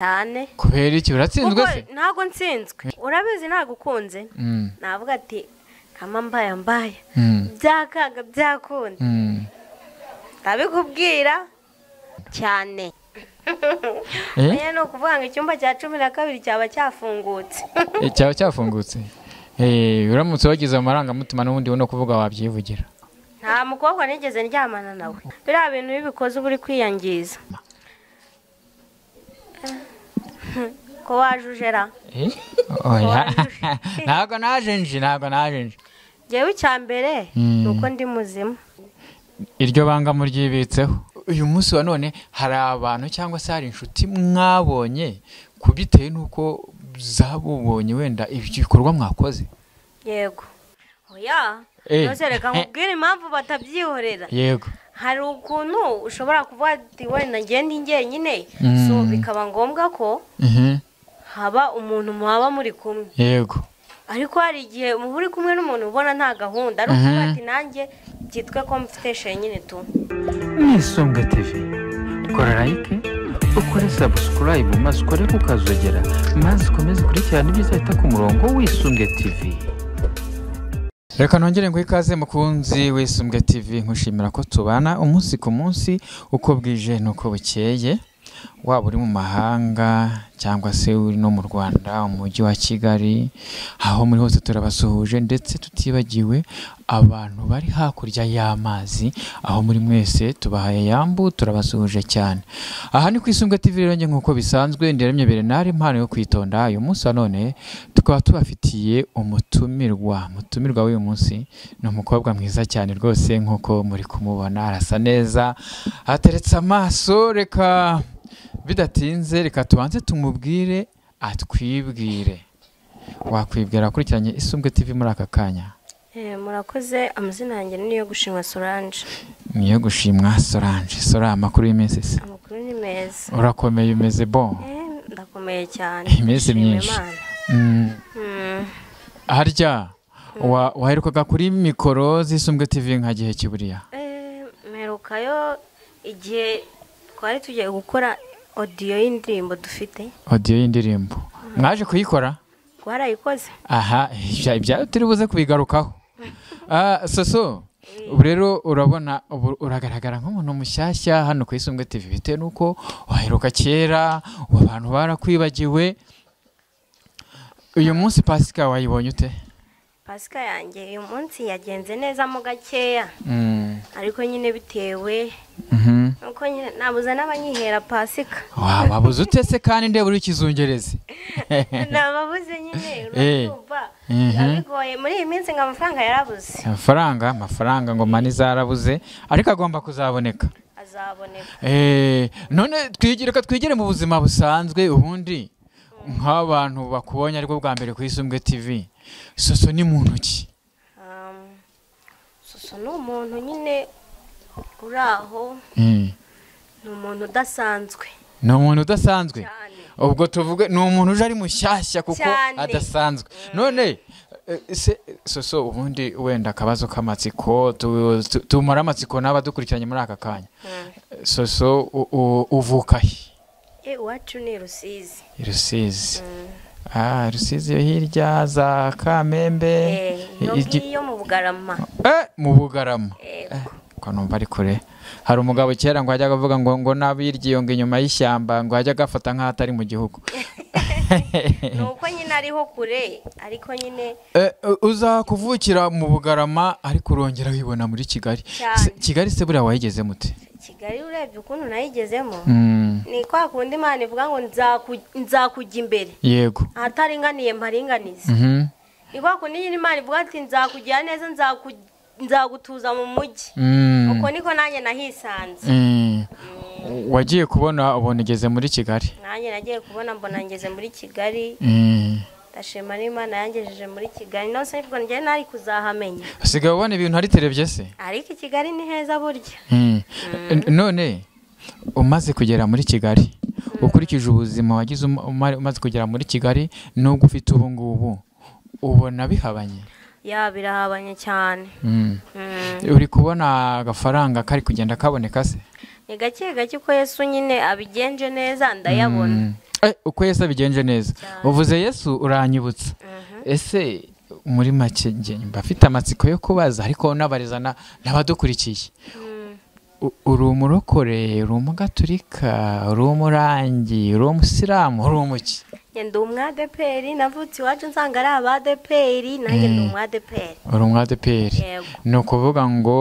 cyane kubera iki uratsinzwe se ntago nsinzwe urabizi nagukunze navuga ati kama mbaye byakaga byakunda abikubwira cyane no kuvuga ngo icyumba cya 12 cyaba cyafungutse cyaba cyafungutse uramutse wagize amarangamutima n'ubundi no kuvuga wabyivugira nta mukobwa nigeze ndyamana nawe biriya bintu bibikoze uburi kwiyangiza ko wajujera ntago naje jewe cyambere nuko ndi muzima iryo banga muryibitseho uyu munsi wa none hari abantu cyangwa se hari inshuti mwabonye kubiteye nuko zabubonye wenda ibikorwa mwakoze yego oya nozereka nkubwira impamvu batabyihorera yego hari ukuntu ushobora kuvuga ati wenda ngende njyenyine so bikaba ngombwa ko haba umuntu muhaba muri kumwe yego ariko hari igihe muri kumwe n'umuntu ubona nta gahunda ari ukuvuga ati nanjye byitwe ko mfite shenyine tu Isumbwe TV kora like ukore subscribe maze ukore kukazogera maze ukomeze kurikirana ibizahita ku murongo w'Isumbwe TV. Reka nongere ngo ikaze mukunzi w'Isumbwe TV nkushimira ko tubana umunsi ku munsi uko bwije nuko bukeye waba uri mu mahanga cyangwa se uri no mu Rwanda umujyi wa Kigali aho muri hose turabasuhuje ndetse tutibagiwe abantu bari hakurya y'amazi aho muri mwese tubahaye yambu turabasuhuje cyane aha ni ku Isumbwe TV rero nkuko bisanzwe nderemye Bernard impano yo kwitonda uyu munsi none tukaba tubafitiye umutumirwa w'uyu munsi ni umukobwa mwiza cyane rwose nkuko muri kumubona arasa neza ateretse amaso reka bidatinze reka tubanze tumubwire atwibwire wakwibwira akurikiranye Isumbwe TV muri aka kanya murakoze amazina yanjye niyo gushimwa Solange niyo gushimwa Solange sora amakuru y'iminsi se amakuru ni meza urakomeye umeze bon ndakomeye cyane imeze myinshi harya waherukaga kuri mikoro z'Isumbwe TV nka gihe kiburiya merukayo igihe twari tugiye gukora audio y'indirimbo dufite audio y'indirimbo mwaje kuyikora warayikoze aha ibya turi buze kubigarukaho soso rero urabona uragaragara nk'umuntu mushyashya hano ku Isumbwe TV bitewe nuko waheruka kera abantu barakwibagiwe uyu munsi Pasika wayibonye ute Pasika yanjye uyu munsi yagenze neza mu gakeya ariko nyine bitewe nuko nyine nabuza n'abanyihera Pasika wabuze utese kandi ndebe uri kizungereze nababuze nyine urumva abigoye muri iyi minsi ngo amafaranga yarabuze amafaranga ngo mani zarabuze ariko agomba kuzaboneka none twigire mu buzima busanzwe ubundi nk'abantu bakubonye ariko bwa mbere ku Isumbwe TV soso ni muntu ki soso ni umuntu nyine uraho ni umuntu udasanzwe ubwo tuvuge ni umuntu uje ari mushyashya kuko adasanzwe none soso ubundi wenda akabazo k'amatsiko tumara amatsiko n'abadukurikiranye muri aka kanya soso uvuka he iwacu ni Rusizi Rusizi yo hirya za Kamembe yo mu Bugarama mu Bugarama ko numva ari kure hari umugabo kera ngo ajyaga avuga ngo nabirgiye ngo inyuma y'ishyamba ngo ajya gafata nk'atari mu gihugu nuko nyine ariho kure ariko nyine uza kuvukira mu Bugarama ariko urongera wibona muri Kigali se buriya wayigeze mute Kigali urebye ukuntu nayigezemo ni kwa kundi Imana ivuga ngo nzakujya imbere yego ahataringaniye mparinganize ni kwa kundi Imana ivuga ati nzakujya neza nzagutuza mu mujyi uko niko nanjye nahisanze wagiye kubona ubona igeze muri Kigali nanjye nagiye kubona mbona ngeze muri Kigali ndashima n'Imana yangejeje muri Kigali no se mvuga njye nari kuzahamenya usigaye ubona ibintu hari televiziyo se ariko Kigali ni heza burya none umaze kugera muri Kigali ukurikije ubuzima wagize umaze kugera muri Kigali nubwo ufite ubu ngubu ubona bihabanye birahabanye cyane uri kubona agafaranga kari kugenda kaboneka se ni gake gake ko Yesu nyine abigenje neza ndayabona uko Yesu abigenje neza. Uvuze Yesu uranyibutsa. Ese muri make nge mbafite amatsiko yo kubaza ariko nabarizana n'abadukurikiye. Uri umurokore, uri umugaturika, uri umurangi, uri umusilamu, uri umuki? Ndi umwadeperi, navutse iwacu nsanga ari abadeperi, nanjye ndi umwadeperi. Uri umwadeperi. Yego. Ni ukuvuga ngo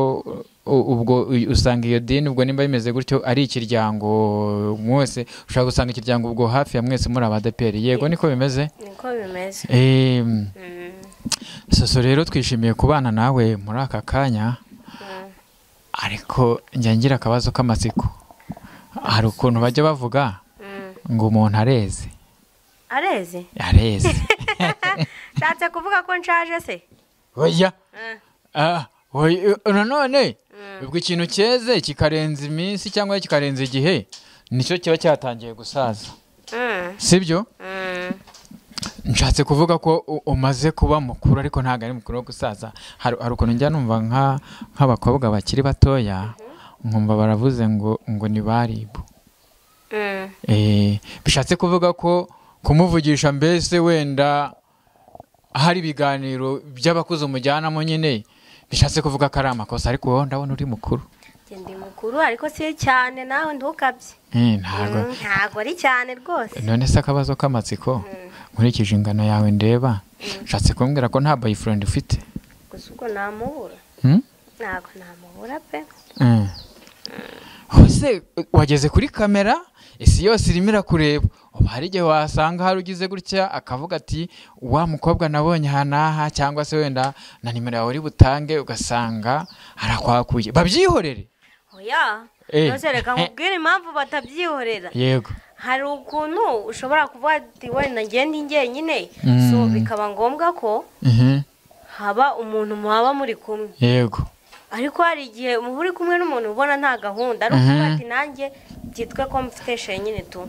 ubwo usanga iyo dini ubwo nimba bimeze gutyo ari ikiryango mwese ushaka gusanga ikiryango ubwo hafi ya mwese muri abadeperi. Yego niko bimeze? Niko bimeze. Soso rero twishimiye kubana nawe muri aka kanya. Ariko njya ngira akabazo k'amatsiko. Hari ukuntu bajya bavuga ngo umuntu areze. Areze? Areze. Shatse kuvuga ko nshaje se? Oya. None ubwo ikintu cyeze kikarenza iminsi cyangwa kikarenza igihe nicyo kiba cyatangiye gusaza. Sibyo? Nshatse kuvuga ko umaze kuba mukuru ariko ntago ari mukuru wo gusaza. Hari ukuntu njya numva nk'abakobwa bakiri batoya nkumva baravuze ngo ni baribu. Bishatse kuvuga ko kumuvugisha mbese wenda hari ibiganiro by'abakuze umujyanamo nyine bishatse kuvuga ko ari amakosa ariko wowe ndabona uri mukuru. Ndi mukuru ariko si cyane nawe ntukabye. Ntago ari cyane rwose. None se akabazo k'amatsiko nkurikije ingano yawe ndeba nshatse kumbwira ko nta boyfriend ufite? Gusa ubwo namubura. Ntago namubura pe. Hose wageze kuri kamera isi yose irimo irakureba. Hari igihe wasanga hari ugize gutya akavuga ati wa mukobwa nabonye hanaha cyangwa se wenda na nimero yawe uri butange ugasanga arakwakuye. Babyihorere? Oya. Nose reka nkubwire impamvu batabyihorera. Yego. Hari ukuntu ushobora kuvuga ati wenda ngende njyenyine so bikaba ngombwa ko haba umuntu muhaba muri kumwe. Yego. Ariko hari igihe muri kumwe n'umuntu ubona nta gahunda ari ukuvuga ati nanjye byitwe ko mfite shenyine tu.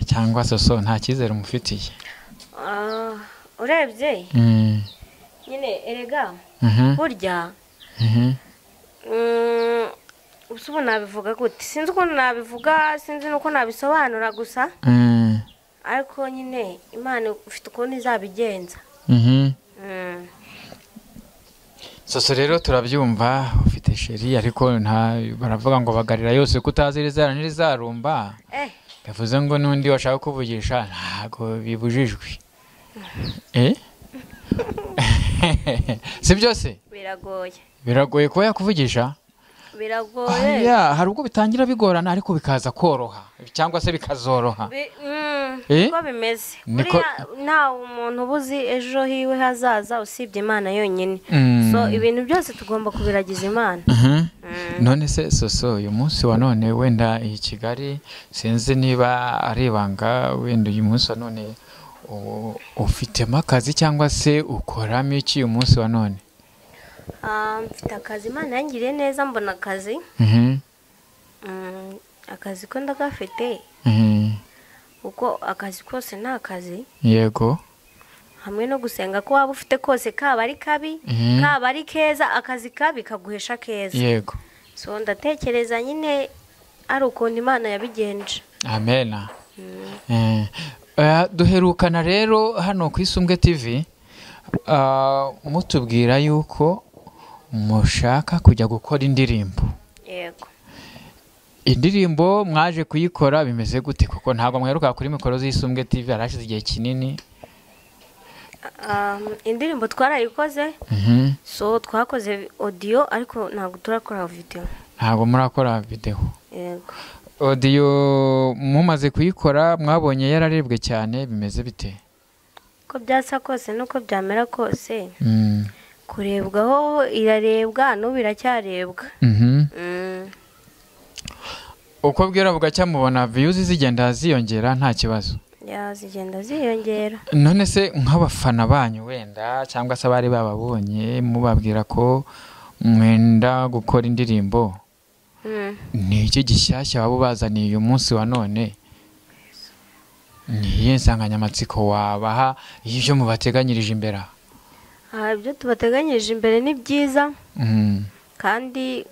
Cyangwa soso nta cyizere umufitiye. Urebye nyine erega burya ubu nabivuga gute sinzi ukuntu nabivuga sinzi nuko nabisobanura gusa ariko nyine Imana ufite ukuntu izabigenza. Soso rero turabyumva ufite sheri ariko baravuga ngo bagarira yose kutazi rizara n'irizarumba. Bivuze ngo n'undi washaka kuvugisha ntago bibujijwe. Si byose? Biragoye kuba yakuvugisha? Biragoye. Hari ubwo bitangira bigorana ariko bikaza koroha cyangwa se bikazoroha. Uko bimeze. Nta umuntu ubuzi ejo hiwe hazaza usibye Imana yonyine. So ibintu byose tugomba kubiragiza Imana. None se soso uyu munsi wa none wenda i Kigali sinzi niba ari ibanga wenda uyu munsi wa none ufitemo akazi cyangwa se ukoramo iki uyu munsi wa none? Mfite akazi Imana yangiriye neza mbona akazi. Akazi ko ndagafite. Uko akazi kose nta akazi. Yego. Hamwe no gusenga ko waba ufite kose kaba ari kabi kaba ari keza akazi kabi kaguhesha keza. Yego. So ndatekereza nyine ari ukuntu Imana yabigenje. Amen. Duherukana rero hano ku Isumbwe TV mutubwira yuko mushaka kujya gukora indirimbo. Yego. Indirimbo mwaje kuyikora bimeze gute kuko ntabwo mweruka kuri mikoro z'Isumbwe TV arashize igihe kinini? Indirimbo twarayikoze. So twakoze audio ariko ntabwo turakora video. Ntabwo murakora video? Yego. Audio mumaze kuyikora mwabonye yararebwe cyane bimeze bite? Ko byasa kose nuko byamera kose. Kurebwaho irarebwa no biracyarebwa. Uko bwira bugacya mubona views zigenda ziyongera nta kibazo? Zigenda ziyongera. None se nk'abafana banyu wenda cyangwa se bari bababonye mubabwira ko mwenda gukora indirimbo ni iki gishyashya waba bazaniye uyu munsi wa none? Ni insanganyamatsiko wabaha y'ibyo mubateganyirije imbere? Ibyo tubateganyirije imbere ni byiza kandi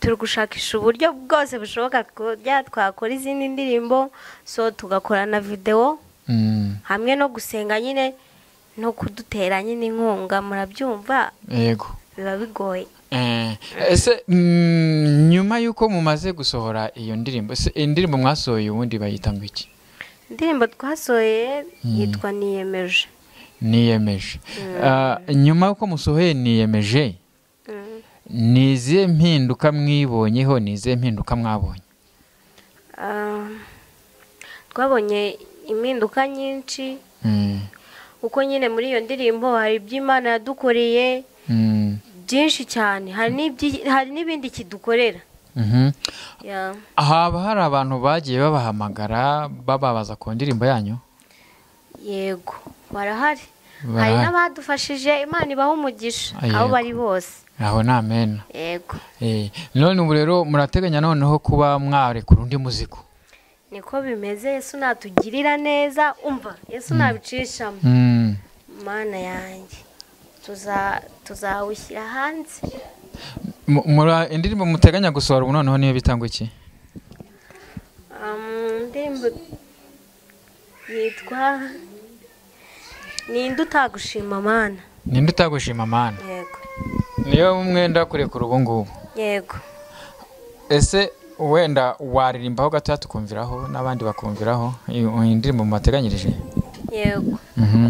turi gushakisha uburyo bwose bushoboka kujya twakora izindi ndirimbo so tugakora na video hamwe no gusenga nyine no kudutera nyine inkunga murabyumva yego biba bigoye ese nyuma yuko mumaze gusohora iyo ndirimbo ese indirimbo mwasohoye ubundi bayita ngo iki indirimbo twasohoye yitwa niyemeje nyuma yuko musohoye niyemeje nizihe mpinduka mwibonyeho nizihe mpinduka mwabonye twabonye impinduka nyinshi uko nyine muri iyo ndirimbo hari iby'Imana yadukoreye byinshi cyane hari n'ibindi kidukorera haba hari abantu bagiye babahamagara bababaza ku ndirimbo yanyu yego barahari hari n'abadufashije Imana ibaha umugisha aho bari bose aho ni amen yego none ubu rero murateganya noneho kuba mwarekura undi muziko niko bimeze Yesu natugirira neza umva Yesu nabicishamo Mana yanjye tuzawushyira hanze indirimbo muteganya gusohora ubu noneho niyo bitangwa iki indirimbo yitwa Ninde utagushima Mana Ninde utagushima Mana yego niyo mwenda kurekura ubu ngubu yego ese wenda waririmbaho gato tukumviraho n'abandi bakumviraho indirimbo mubateganyirije yego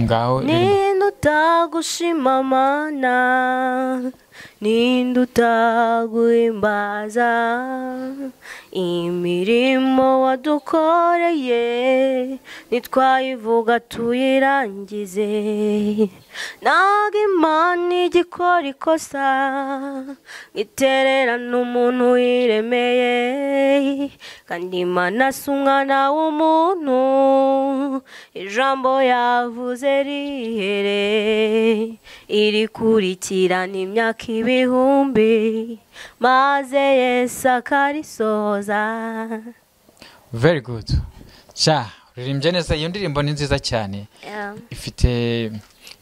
ngaho Ninde utagushima Mana Ninde utaguhimbaza imirimo wadukoreye nitwayivuga tuyirangize ntabwo Imana igikora ikosa itererana umuntu wiremeye kandi Imana si umwana w'umuntu ijambo yavuze rihere irikurikirana imyaka ibihumbi maze Yesu akarisoza very good uririmbye neza iyo ndirimbo ni nziza cyane ifite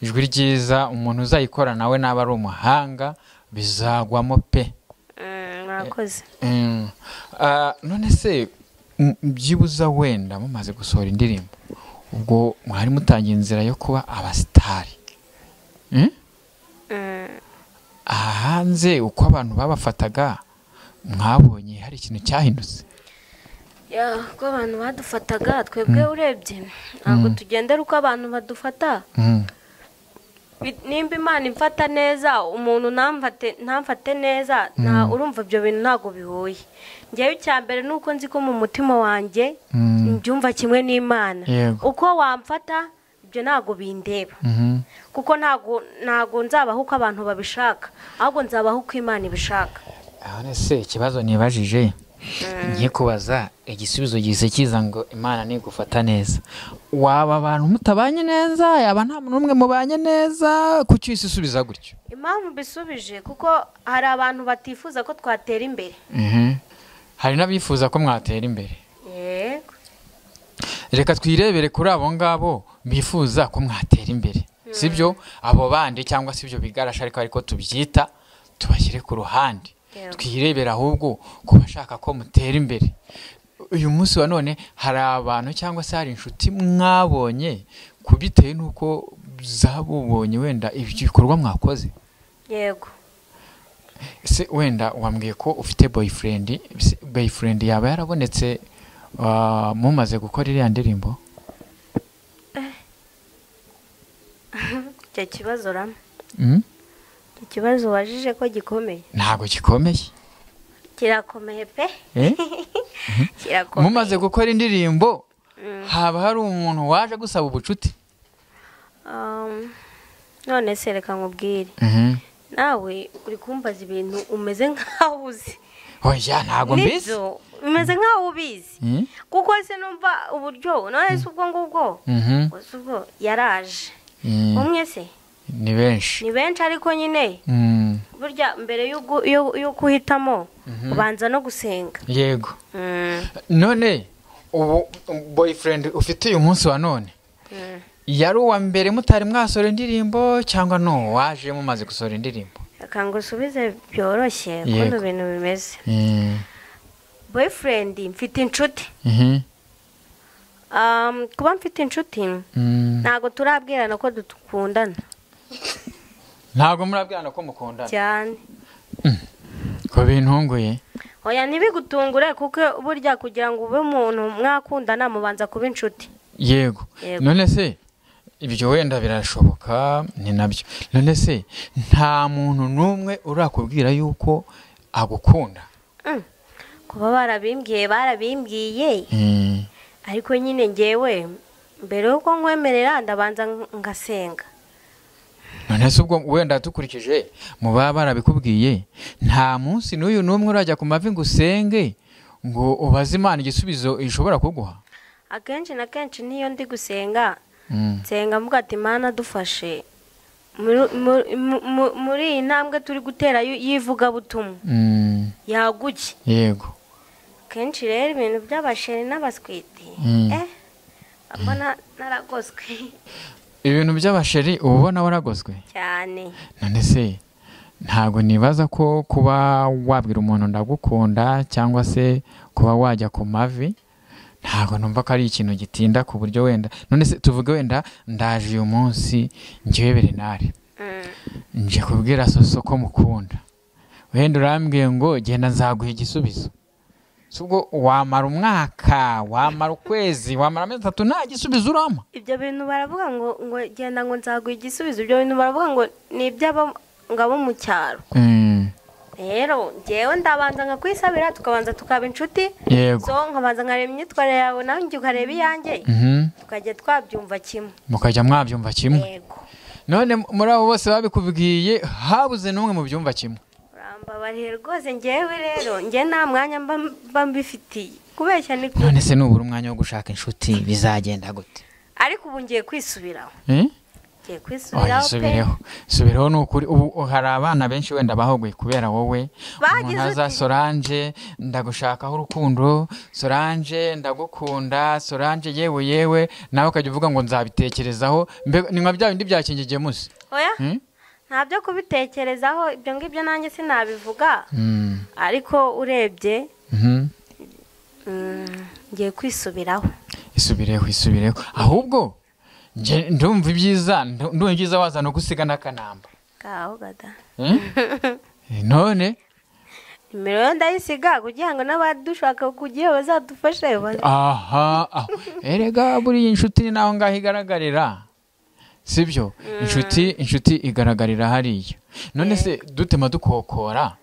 ijwi ryiza umuntu uzayikora nawe naba ari umuhanga bizagwamo pe murakoze none se byibuza wenda mumaze gusohora indirimbo ubwo mwari mutangiye inzira yo kuba abasitari hanze uko abantu babafataga mwabonye hari ikintu cyahindutse uko abantu badufataga twebwe urebye ntabwo tugendera uko abantu badufata nimba Imana imfata neza umuntu ntamfate neza urumva ibyo bintu ntabwo bihuye njyewe icyambere nuko nzi ko mu mutima wanjye mbyumva kimwe n'Imana uko wamfata ibyo ntabwo bindeba kuko ntabwo nzabaho uko abantu babishaka ahubwo nzabaho uko Imana ibishaka none se ikibazo nibajije ngiye kubaza igisubizo gise kiza ngo Imana nigufata neza waba abantu mutabanye neza yaba nta muntu umwe mubanye neza kuki isubiza gutyo impamvu bisubije kuko hari abantu batifuza ko twatera imbere hari n'abifuza ko mwatera imbere yego reka twirebere kuri abo ngabo bifuza ko mwatera imbere sibyo abo bandi cyangwa se ibyo bigarasha ariko tubyita tubashyire ku ruhande twirebera ahubwo ko bashaka ko mutera imbere uyu munsi wa none hari abantu cyangwa se hari inshuti mwabonye kubitewe nuko zabubonye wenda ibikorwa mwakoze yego se wenda wambwiye ko ufite boyfriend yaba yarabonetse mumaze gukora iriya ndirimbo icyo kibazo ikibazo wajije ko gikomeye ntabwo gikomeye kirakomeye pe mumaze gukora indirimbo haba hari umuntu waje gusaba ubucuti none se reka nkubwire nawe uri kumbaza ibintu umeze nk'aho uzi oya ntabwo mbizi umeze nk'aho ubizi kuko se numva uburyo none se ubwo ngubwo ubwo yaraje umwe se ni benshi ariko nyine burya mbere yo kuhitamo ubanza no gusenga yego none ubu boyfriend ufite uyu munsi wa none yari uwa mbere mutari mwasohora indirimbo cyangwa no waje mumaze gusohora indirimbo akanga usubize byoroshye kuko ibintu bimeze boyfriend mfite inshuti kuba mfite inshuti ntago turabwirana ko dukundana. Ntago murabwirana ko mukundana cyane ko bintunguye. Oya ntibigutungure kuko burya kugira ngo ube umuntu mwakundana mubanza kuba inshuti. Yego none se ibyo wenda birashoboka ni nabyo. None se nta muntu numwe urakubwira yuko agukunda? Kuba barabimbwiye ariko nyine ngewe mbere yuko nkwemerera ndabanza ngasenga. None se ubwo wenda tukurikije mu baba barabikubwiye nta munsi n'uyu numwe urajya ku mavi ngo usenge ngo ubaze Imana igisubizo ishobora kuguha? Akenshi na kenshi niyo ndi gusenga nsenga mvuga ati Imana dufashe muri iyi ntambwe turi gutera yivugabutumwa yaguke. Yego kenshi rero ibintu by'abasheri n'abaswiti abona naragoswe. Ibintu by'abasheri ubona waragoswe cyane. None se ntago nibaza ko kuba wabwira umuntu ndagukunda cyangwa se kuba wajya ku mavi ntago numva ko ari ikintu gitinda ku buryo wenda. None se tuvuge wenda ndaje uyu munsi njyewe Bernard nje kubwira Soso ko mukunda, wenda urambwiye ngo genda nzaguha igisubizo. Subwo wamara umwaka, wamara ukwezi, wamara amezi 3 nta gisubizo urama. Ibyo bintu baravuga ngo genda ngo nzaguha igisubizo. Ibyo bintu baravuga ngo ni iby'abangabo mu cyaro. Rero ngewe ndabanza ngakwisabira tukabanza tukaba inshuti. So nkabanza nkareba imyitwarire yawe nawe njye ukareba iyanjye tukajya twabyumva kimwe. Mukajya mwabyumva kimwe? Yego. None muri abo bose babikubwiye habuze n'umwe mu byumva kimwe? Urambabariye rwose ngewe rero nge nta mwanya mba mbifitiye kubeshya ni. None se nubura umwanya wo gushaka inshuti bizagenda gute? Ariko ubu ngiye kwisubiraho. Subiraho n'ukuri. Ubu hari abana benshi wenda bahogoye kubera wowe. Umuntu Solange ndagushakaho urukundo, Solange ndagukunda, Solange yewe nawe ukajya uvuga ngo nzabitekerezaho. Ni nka bya bindi byakingiye musi? Oya ntabyo kubitekerezaho ibyo ngibyo nanjye sinabivuga. Ariko urebye ngiye kwisubiraho. Isubireho ahubwo ndumva ibyiza wazana gusiga n'akanamba kaho gada. None nimero ndayisiga kugira ngo n'abadushaka kugiye bazadufashe. Erega buri inshuti ni naho ngaho igaragarira, sibyo? Inshuti igaragarira hariya. None se dutema dukokora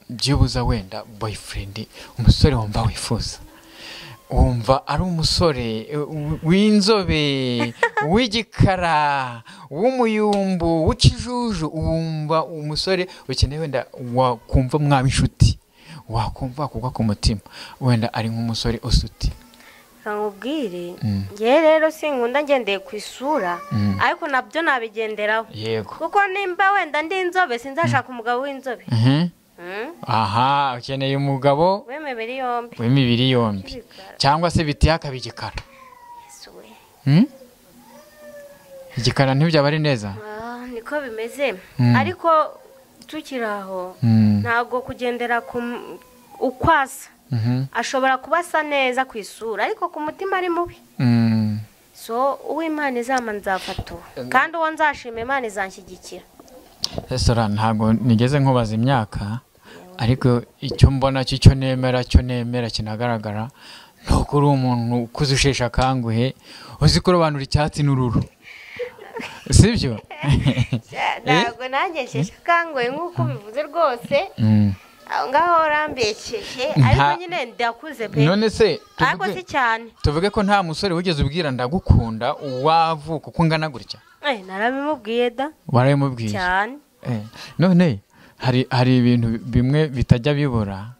byibuza wenda boyfriend, umusore wumva wifuza, wumva ari umusore w'inzobe, w'igikara, w'umuyumbu, w'ikijuju, wumva umusore ukeneye wenda wakumva mwaba inshuti, wakumva kugwa ku mutima, wenda ari nk'umusore usuti. Nkubwire nge rero sinkunda ngendeye ku isura ariko nabyo nabigenderaho. Yego. Kuko nimba wenda ndi inzobe sinzashaka umugabo w'inzobe. Ukeneye umugabo w'imibiri yombi cyangwa se biteye akabigikara. Igikara ntibyaba ari neza? Niko bimeze. Ariko tukiraho ntago kugendera ku ukwasa. Ashobora kuba asa neza ku isura ariko ku mutima ari mubi. So uw'Imana izama nzafata kandi uwo nzashima Imana izanshyigikira. Sora ntago nigeze nkubaza imyaka ariko icyo mbona cyo nemera kinagaragara nuko uri umuntu ukuzushesha akanguhe uzi kurobanura icyatsi n'ururu, sibyo? Ntabwo nanjye shesha akanguhe nk'uko bivuze rwose. Ngaho rambesheje ariko nyine ndakuze pe. None se ariko si cyane tuvuge ko nta musore wigeze ubwira ndagukunda wavuka uko ngana gutya? Narabimubwiye da. Warabimubwiye cyane? None hari ibintu bimwe bitajya bibura.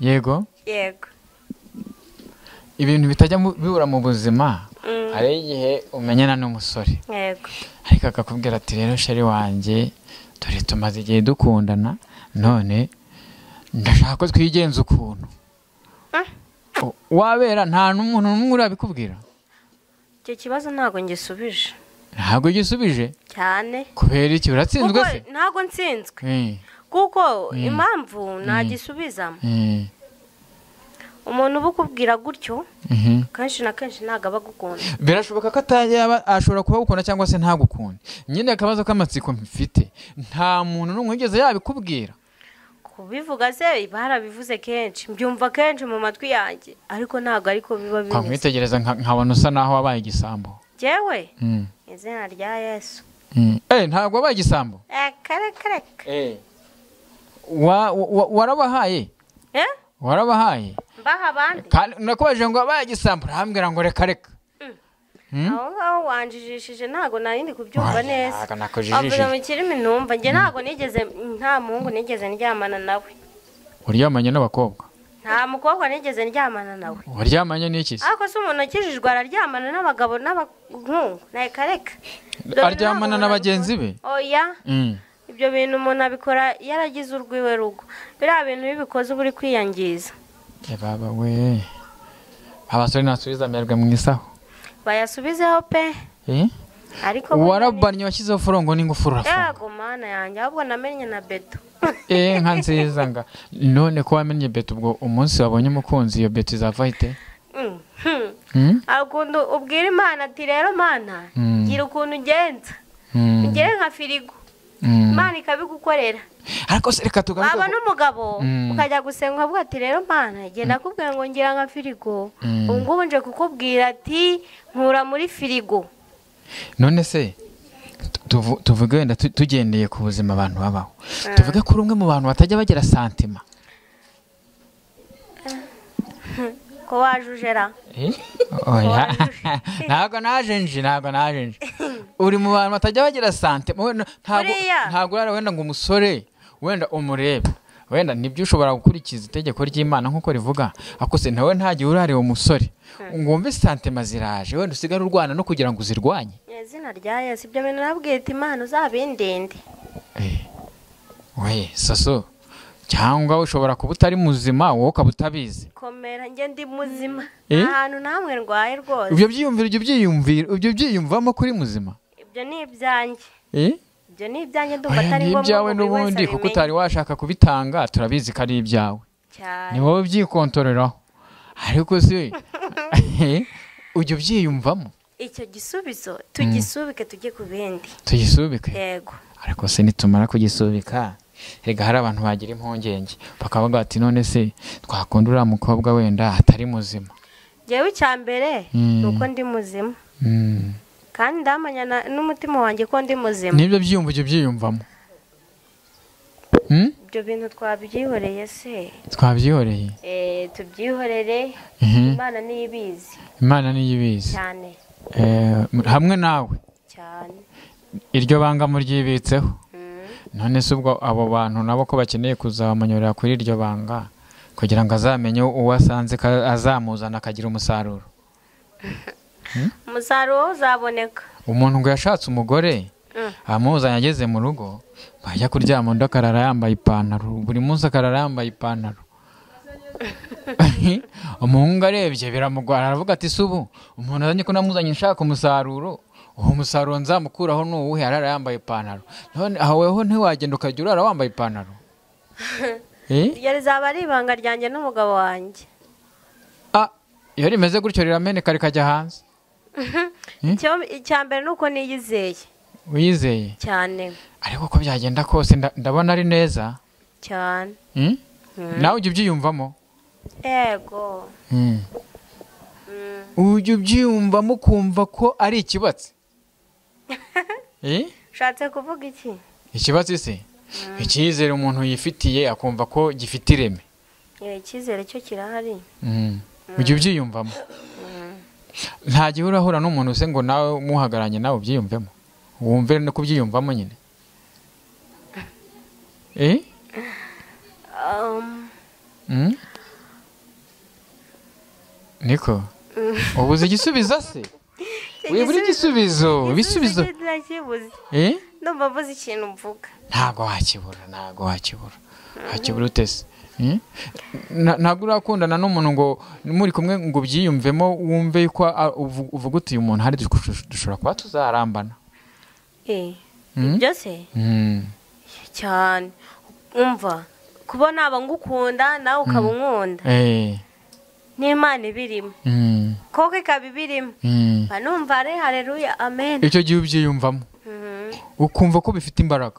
Yego ibintu bitajya bibura mu buzima. Hari igihe umenyana n'umusore ariko akakubwira ati rero sheri wanjye dore tumaze igihe dukundana none ndashaka ko twigenza ukuntu. Wabera nta n'umuntu n'umwe urabikubwira? Icyo kibazo ntago ngisubije. ntabwo gisubije cyane kubera iki uratsinzwe se ntabwo nsinzwe kuko impamvu nagisubizamo umuntu ubukubwira gutyo kenshi na kenshi ntago abagukunda birashoboka ko ashobora kuba gukunda cyangwa se ntagukunda nyine akabazo k'amatsiko mfite nta muntu n'umwe wigeze yabikubwira kubivuga se barabivuze kenshi mbyumva kenshi mu matwi yanjye ariko ntago ariko biba bimeze kwamwitegereza nkabona usa naho wabaye igisambo jewe izina rya Yesu ntago wabaye igisambo kare warabahaye warabahaye mbaha abandi nakubajije ngo wabaye igisambo urambwira ngo reka aho ngaho wanjijishije ntago narindi kubyumva neza avuga mu kirimi ntumva njye ntago nigeze nta muhungu nigeze ndyamana nawe uryamanye n'abakobwa nta mukobwa nigeze ndyamana nawe uryamanye n'iki se ariko se umuntu akijijwe araryamana n'abagabo n'abahungu reka aryamana na bagenzi be oya ibyo bintu umuntu abikora yaragize urwiwe rugo biriya bintu bibikoze uba uri kwiyangiza baba we abasore nasubiza amerwe mu isaho bayasubizeho pe ariko warabanye washyizeho furongo n'ingufuru urafunga yego mana yanjye ahubwo namenye na beto nka nziza nga none ko wamenye beto ubwo umunsi wabonye umukunzi iyo beto izava ite akunda ubwira imana ati rero mana gira ukuntu ugenza ugere nka firigo imana ikabigukorera ariko se reka tugaruke waba n'umugabo ukajya gusenga ukavuga ati rero mana genda kubwira ngo ngira nka firigo ubu ngubu nje kukubwira ati nkura muri firigo none se tuvuge wenda tugendeye ku buzima abantu babaho tuvuge ko umwe mu bantu batajya bagira santima ko wajujera ntabwo naje nje uri mu bantu batajya bagira santima ntabwo urara wenda ngo umusore wenda umurebe wenda nibyo ushobora gukurikiza itegeko ry'Imana nk'uko rivuga akose nawe ntagiye urare umusore ngo wumve santima ziraje wenda usigara urwana no kugira ngo uzirwanye izina rya Yesu ibyo bintu nabwiye ati Imana uzabindende we soso cyangwa ushobora kuba utari muzima wowe ukaba utabizi komera njye ndi muzima ahantu namwe ndwaye rwose ibyo byiyumvamo kuri muzima ibyo ni ibyanjye ibyo ni ibyanjye ndumva atari ngombwa ibyawe n'ubundi kuko utari washaka kubitanga turabizi ko ari ibyawe ni wowe ubyikontoreraho ariko se ujya ubyiyumvamo icyo gisubizo tugisubike tujye ku bindi tugisubike yego ariko se nitumara kugisubika rega hari abantu bagira impungenge bakavuga ati none se twakunda uriya mukobwa wenda atari muzima njyewe icya mbere ni uko ndi muzima kandi ndamanya n'umutima wanjye ko ndi muzima nibyo byiyumva ujya ubyiyumvamo ibyo bintu twabyihoreye se twabyihoreye tubyihorere Imana niyo ibizi cyane hamwe nawe cyane iryo banga muryibitseho none se ubwo abo bantu nabo ko bakeneye kuzamunyurira kuri iryo banga kugira ngo azamenye uwo asanze azamuzana akagira umusaruro umusaruro uzaboneka umuntu ngo yashatse umugore amuzanye ageze mu rugo bajya kuryama undi akarara yambaye ipantaro buri munsi akarara yambaye ipantaro umuhungu arebye biramugwara aravuga ati subu umuntu azanye ko namuzanye nshaka umusaruro uwo musaruro nzamukuraho n'uwuhe arara yambaye ipantaro none aho weho ntiwagenda ukajya urara wambaye ipantaro iryo rizaba ari ibanga ryanjye n'umugabo wanjye iyo rimeze gutyo rirameneka rikajya hanze icya mbere ni uko niyizeye wiyizeye cyane ariko uko byagenda kose ndabona ari neza cyane nawe ujya ubyiyumvamo yego ujya ubyiyumvamo ukumva ko ari ikibatsi ushatse kuvuga iki ikibatsi se icyizere umuntu yifitiye akumva ko gifite ireme icyizere cyo kirahari ujya ubyiyumvamo nta gihe urahura n'umuntu use ngo nawe muhagaranye nawe ubyiyumvemo wumve no kubyiyumvamo nyine niko ubuze igisubizo se wibura igisubizo ibisubizo ndumva mvuze ikintu mvuga ntabwo wakibura wakibura utese ntabwo urakundana n'umuntu ngo muri kumwe ngo ubyiyumvemo wumve ko uvuga uti uyu muntu hari dushobora kuba tuzarambana ibyo se cyane umva kubona aba ngukunda nawe ukaba unkunda n'Imana ibirimo koko ikaba ibirimo banumva ari haleluya amen. icyo gihe ubyiyumvamo ukumva ko bifite imbaraga,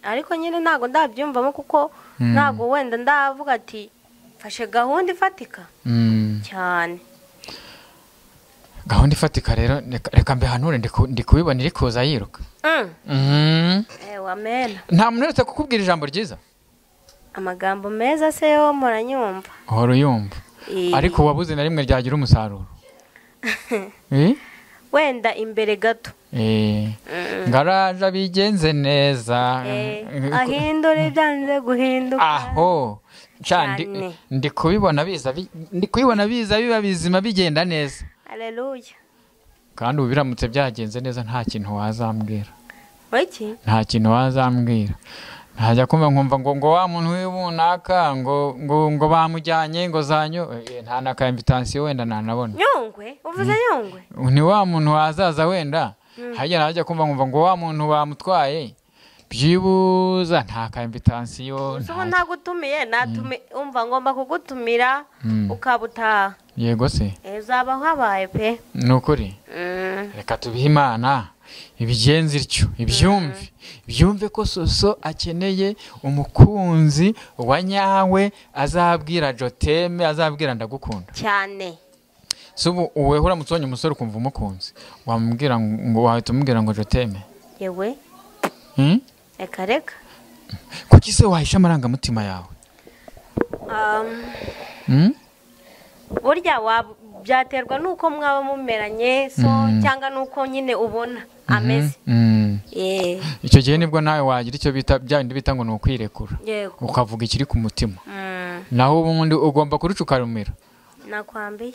ariko nyine ntago ndabyumvamo kuko ntago wenda ndavuga ati fashe gahunda ifatika cyane. gahunda ifatika rero reka mbihanure ndi kubibona iri kuza yiruka. Amen. nta muntu uretse kukubwira ijambo ryiza, amagambo meza se yo muranyumva, uhora uyumva ariko wabuze na rimwe ryagira umusaruro. wenda imbere gato ngaraje bigenze neza ahindura ibyanze guhinduka aho ndi kubibona biza biba bizima bigenda neza. haleluya. kandi ubu biramutse byagenze neza nta kintu wazambwira. nta kintu wazambwira. ntajya kumva nkumva ngo wa muntu w'ibunaka ngo bamujyanye ngo zanyo nta naka invitation wenda nanabona. Nyungwe uvuze Nyungwe ni wa muntu wazaza wenda hajya kumva nkumva ngo wa muntu bamutwaye byibuza nta ka invitation. uso ntagutumiye natume umva ngomba kugutumira ukabutaha. yego se uzaba habaye pe nukuri. reka tubihe Imana ibigenze ityo ibyumve ko Soso akeneye umukunzi wa nyawe azabwira Joteme, azabwira ndagukunda cyane. subu uwe uramutse ubonye umusore ukumva umukunzi wamubwira ngo wahita umubwira ngo Joteme? yewe reka kuki se wahisha amarangamutima yawe? burya byaterwa nuko mwaba mumeranye cyangwa nuko nyine ubona ameze. icyo gihe nibwo nawe wagira icyo bita byandi bita ngo ni ukwirekura ukavuga ikiri ku mutima, naho ubundi ugomba kurica ukarumira. nakwambiye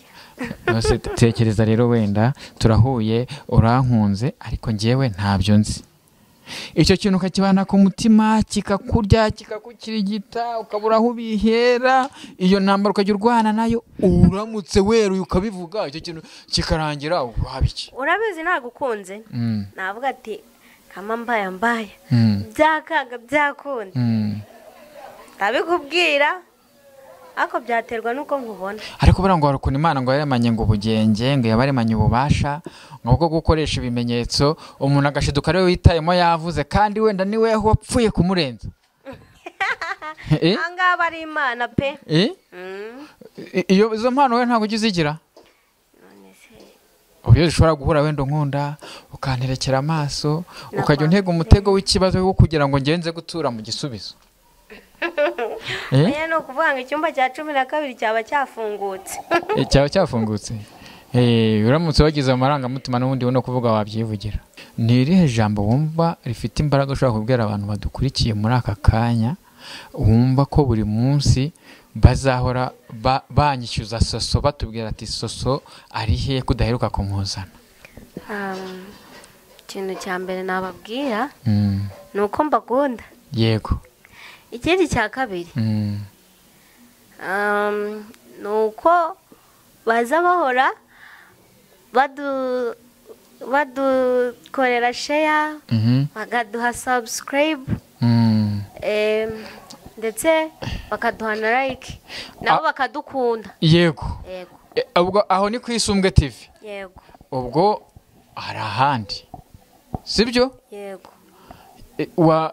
tekereza rero wenda turahuye urankunze ariko njyewe ntabyo nzi. icyo kintu ukakibana ku mutima kikakurya kikakukirigita ukabura aho ubihera, iyo ntambara ukajya urwana nayo uramutse weruye ukabivuga icyo kintu kikarangira wabiki. urabizi nagukunze navuga ati kama mbaya byakanga byakunda ndabikubwira ako byaterwa nuko nkubona. ariko bura ngo harukuna Imana ngo yaremanye ngo ubugenge ngo yabaremanye ububasha ngo bwo gukoresha ibimenyetso umuntu agashiduka rero witayemo yavuze kandi wenda niwe wapfuye kumurenza. angaba ari Imana pe. iyo izo mpano we ntabwo uzigira. uburyo zishobora guhura wenda nkunda ukanterekera amaso ukajya untega umutego w'ikibazo wo kugira ngo ngenze gutura mu gisubizo. Aya no kuvuga ngo icyumba cya 12 cyaba cyafungutse. cyaba cyafungutse. Uramutse wagize amarangamutima n'ubundi no kuvuga wabyivugira. Ni irihe jambo wumva rifite imbaraga ushobora kubwira abantu badukurikiye muri aka kanya wumva ko buri munsi bazahora banyishyuza Soso batubwira ati Soso ari he kudaheruka kumuzana? Ikintu cya mbere nababwira nuko mbakunda. Yego. Ikindi cya kabiri nuko baza bahora badukorera share bakaduha subscribe ndetse bakaduha na like nabo bakadukunda. Yego. Ubwo aho ni kwisumbwe TV. Yego. Ubwo hari ahandi sibyo? Yego.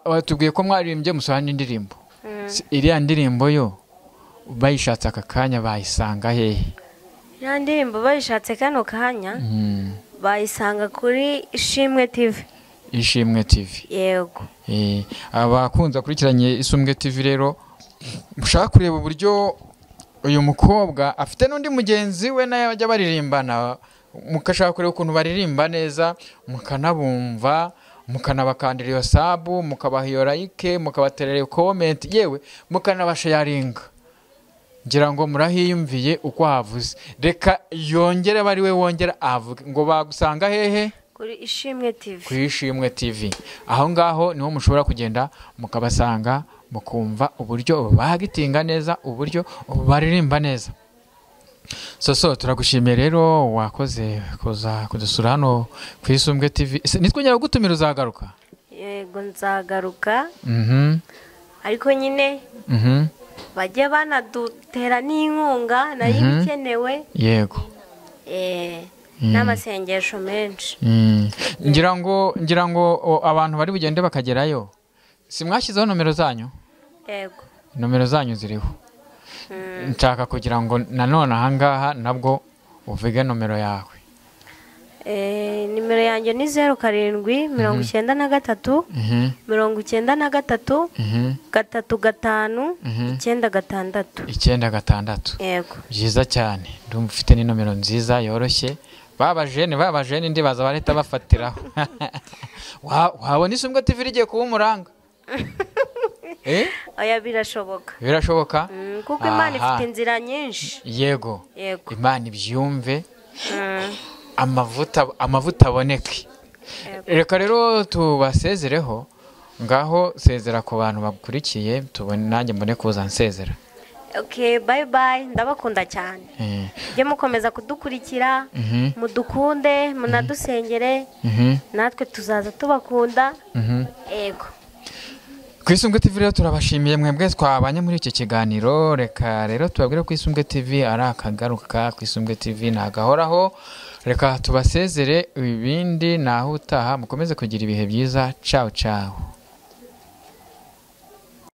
Watubwiye ko mwaririmbye musohana indirimbo. Iriya ndirimbo yo bayishatse aka kanya bayisanga hehe? Iriya ndirimbo bayishatse kano kanya bayisanga kuri Ishimwe TV. Ishimwe TV. Yego. Abakunze kurikiranye Isumbwe TV rero mushaka kureba uburyo uyu mukobwa afite n'undi mugenzi we nayo bajya baririmbana, mukashaka kureba ukuntu baririmba neza mukanabumva mukanabakandira iyo sabu mukabaha iyo like mukabaterera comment yewe mukanabasharinga. Ngira ngo murahiyumviye uko havuze. Reka yongere bari we wongera avuga ngo bagusanga hehe? Kuri Ishimwe TV. Kuri Ishimwe TV. Aho ngaho niho mushobora kugenda mukabasanga mukumva uburyo bagitinga neza, uburyo baririmba neza. Soso turagushimiye rero wakoze kuza kudusura hano ku Isumbwe TV. Nitwongera gutumira uzagaruka? Yego nzagaruka. Ariko nyine bajye banadutera n'inkunga nayo bikenewe. Yego. N'amasengesho menshi. Ngira ngo abantu bari bugende bakagerayo. Simwashyizeho nomero zanyu? Yego. Nomero zanyu ziriho. Nshaka kugira ngo nanone ahangaha nabwo uvuge nomero yawe. Nimero yanjye ni 07 93 93 35 96. Yego. Byiza cyane. Ndumva ufite ni nomero nziza yoroshye. Babajene ndi baza bareta bafatiraho. Wabona Isumbwe TV rigiye kuba umuranga? Oya birashoboka. Birashoboka? Kuko Imana ifite inzira nyinshi. Yego. Imana ibyumve. Amavuta aboneke. Reka rero tubasezereho. Ngaho sezera ku bantu bakurikiye tubone nanjye mbone kuza nsezera. Okay, bye bye. Ndabakunda cyane. Je mukomeza kudukurikira, mudukunde, munadusengere. Natwe tuzaza tubakunda. Yego. Ku Isumbwe TV rero turabashimiye mwebwe twabanye muri iki kiganiro. Reka rero tubabwire ko Isumbwe TV ari akagaruka. Ku Isumbwe TV nagahoraho. Reka tubasezere ibindi naho utaha mukomeze kugira ibihe byiza. Ciao ciao.